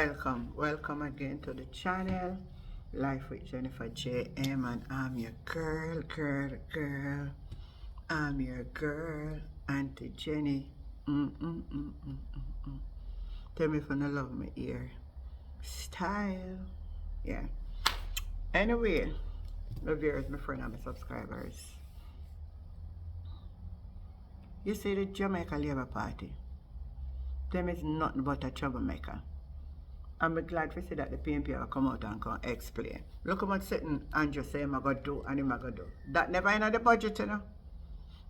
Welcome again to the channel, Life with Jennifer JM, and I'm your girl. I'm your girl, Auntie Jenny. Tell me if you don't love me ear style. Yeah. Anyway, my viewers, my friend, and my subscribers. You see the Jamaica Labour Party? Them is nothing but a troublemaker. I'm glad to see that the PNP will come out and can explain. Look how much sitting Andrew say I'm going to do and I'm going to do. That never in the budget, you know.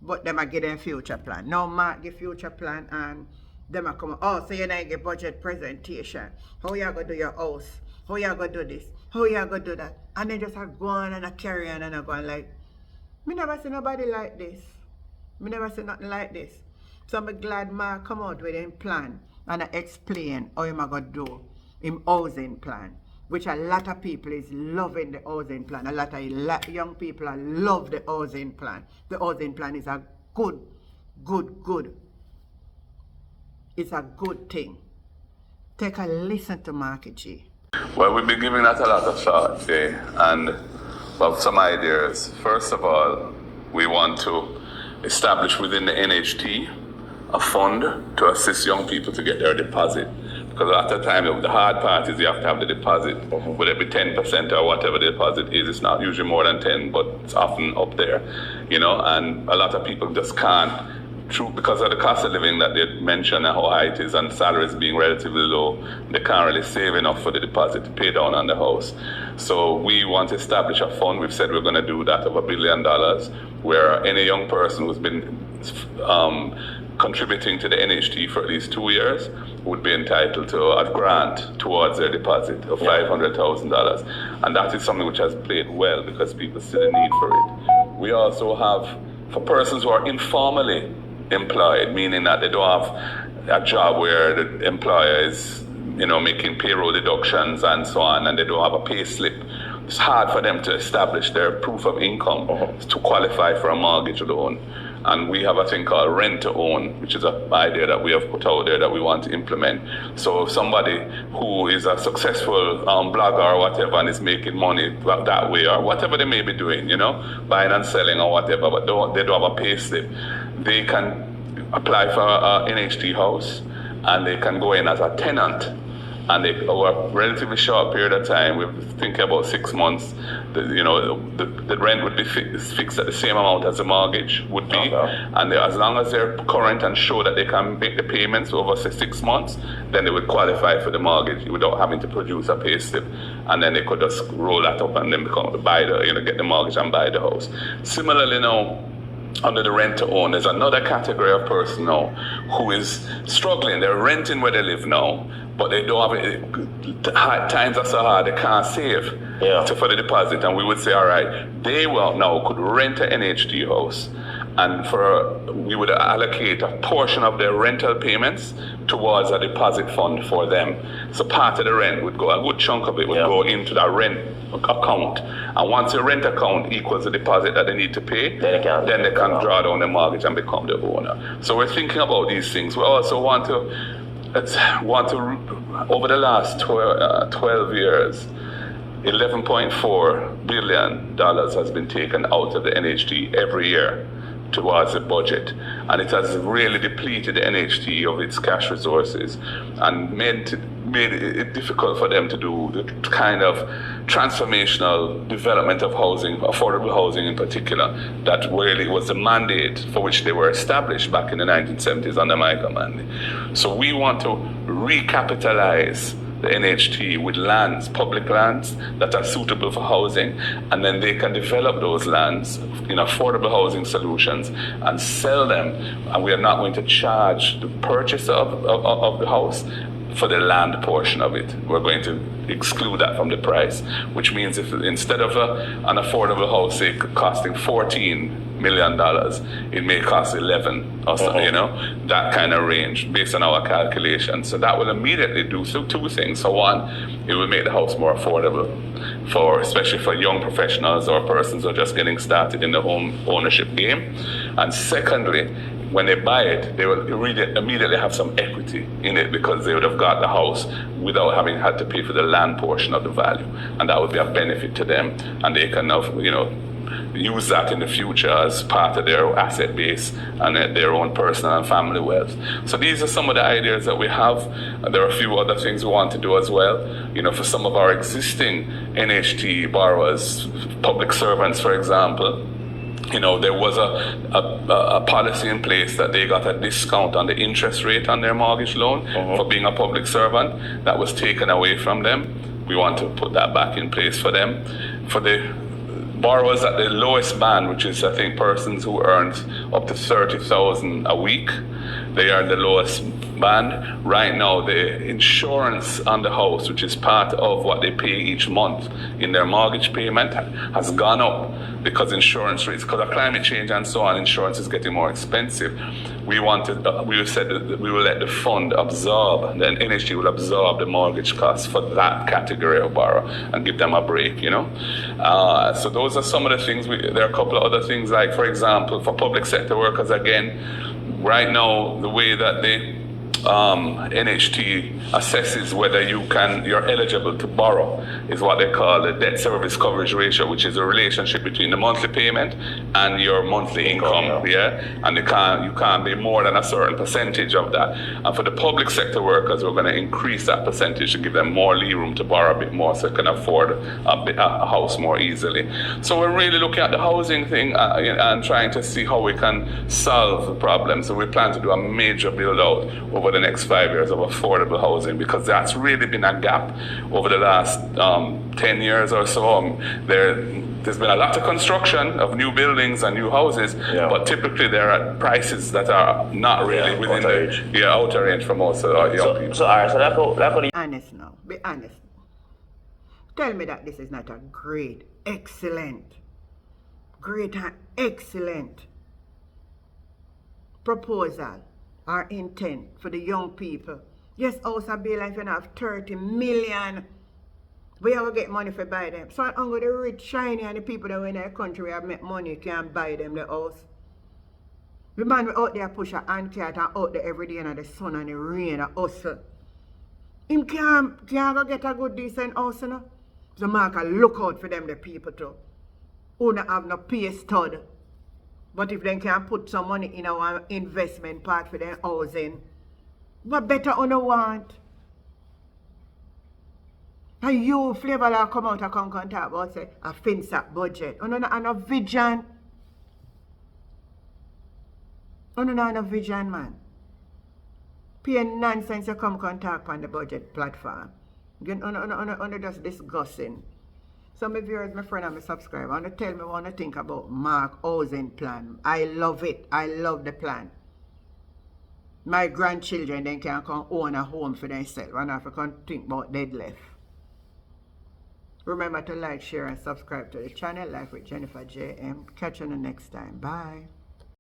But them a give them future plan. Now Mark give future plan and them a come, oh, so you not get budget presentation. How you going to do your house? How you going to do this? How you going to do that? And they just go on and a carry on and a go on like, me never see nobody like this. Me never see nothing like this. So I'm glad Mark come out with him plan and I explain how he's going to do him housing plan, which a lot of people is loving the housing plan. A lot of young people love the housing plan. The housing plan is a good. It's a good thing. Take a listen to Marky G. Well, we've been giving that a lot of thought today, and well, some ideas. First of all, we want to establish within the NHT a fund to assist young people to get their deposit. Because a lot of time, the hard part is you have to have the deposit. Whether it be 10% or whatever the deposit is, it's not usually more than 10, but it's often up there, you know, and a lot of people just can't, because of the cost of living that they mentioned and how high it is and salaries being relatively low, they can't really save enough for the deposit to pay down on the house. So we want to establish a fund. We've said we're going to do that of $1 billion, where any young person who's been contributing to the NHT for at least 2 years would be entitled to a grant towards their deposit of $500,000. And that is something which has played well because people see the need for it. We also have, for persons who are informally employed, meaning that they don't have a job where the employer is, you know, making payroll deductions and so on, and they don't have a pay slip. It's hard for them to establish their proof of income to qualify for a mortgage loan. And we have a thing called rent to own, which is an idea that we have put out there that we want to implement. So if somebody who is a successful blogger or whatever and is making money that way or whatever they may be doing, you know, buying and selling or whatever, but they don't have a pay slip, they can apply for an NHT house and they can go in as a tenant. And they, over a relatively short period of time, we're thinking about 6 months, the rent would be fixed at the same amount as the mortgage would be. Okay. And as long as they're current and show that they can make the payments over, say, 6 months, then they would qualify for the mortgage without having to produce a pay slip. And then they could just roll that up and then get the mortgage and buy the house. Similarly now, under the rent to own, there's another category of person now who is struggling. They're renting where they live now, but they don't have it. Times are so hard, they can't save for the deposit. And we would say, all right, they will now could rent an NHT house, and we would allocate a portion of their rental payments towards a deposit fund for them. So part of the rent would go, a good chunk of it would go into that rent account. And once the rent account equals the deposit that they need to pay, then they can draw down the mortgage and become the owner. So we're thinking about these things. We also want to over the last 12 years, $11.4 billion has been taken out of the NHT every year towards the budget, and it has really depleted the NHT of its cash resources and made it difficult for them to do the kind of transformational development of housing, affordable housing in particular, that really was the mandate for which they were established back in the 1970s under my command. So we want to recapitalize the NHT with lands, public lands that are suitable for housing, and then they can develop those lands in affordable housing solutions and sell them. And we are not going to charge the purchaser of the house for the land portion of it. We're going to exclude that from the price, which means if instead of an affordable house, say, costing $14 million, it may cost 11 or so, you know, that kind of range based on our calculations. So that will immediately do two things. So one, it will make the house more affordable especially for young professionals or persons who are just getting started in the home ownership game. And secondly, when they buy it, they will immediately have some equity in it because they would have got the house without having had to pay for the land portion of the value, and that would be a benefit to them, and they can now, use that in the future as part of their asset base and their own personal and family wealth. So these are some of the ideas that we have. There are a few other things we want to do as well. For some of our existing NHT borrowers, public servants, for example, there was a policy in place that they got a discount on the interest rate on their mortgage loan for being a public servant. That was taken away from them. We want to put that back in place for them. For the borrowers at the lowest band, which is, I think, persons who earn up to $30,000 a week, they are the lowest band. Right now, the insurance on the house, which is part of what they pay each month in their mortgage payment, has gone up because insurance rates, because of climate change and so on, insurance is getting more expensive. We said that we will let the fund absorb, then NHG will absorb the mortgage costs for that category of borrower and give them a break, So those are some of the things. There are a couple of other things, like, for example, for public sector workers, again, right now, the way that the NHT assesses whether you're eligible to borrow is what they call the debt service coverage ratio, which is a relationship between the monthly payment and your monthly income. And you can't be more than a certain percentage of that. And for the public sector workers, we're going to increase that percentage to give them more lee room to borrow a bit more, so they can afford a house more easily. So we're really looking at the housing thing and trying to see how we can solve the problem. So we plan to do a major build out over the next 5 years of affordable housing, because that's really been a gap over the last 10 years or so. There's been a lot of construction of new buildings and new houses, but typically they're at prices that are not really within the outer range for most of our young people. So that could honest now. Be honest. Tell me that this is not a great and excellent proposal or intent for the young people. Yes, house a be like you have 30 million. We ever get money for buy them. So I'm going to rich, shiny, and the people that in their country have make money can buy them the house. The man we out there push a hand cart and out there every day in the sun and the rain and hustle. Him can't go get a good decent house, So man can look out for them, the people too. Who don't have no pay stud. But if they can put some money in our investment part for their housing, what better on want? And you flavor will come out and come talk about say a FinSAP budget. On a vision. On a vision, man. Pay nonsense you come talk on the budget platform. On just discussing. So my viewers, my friend and my subscriber, want to tell me what I think about Mark housing plan. I love it. I love the plan. My grandchildren then can come own a home for themselves and have to think about dead left. Remember to like, share and subscribe to the channel. Life with Jennifer JM. Catch you on the next time. Bye.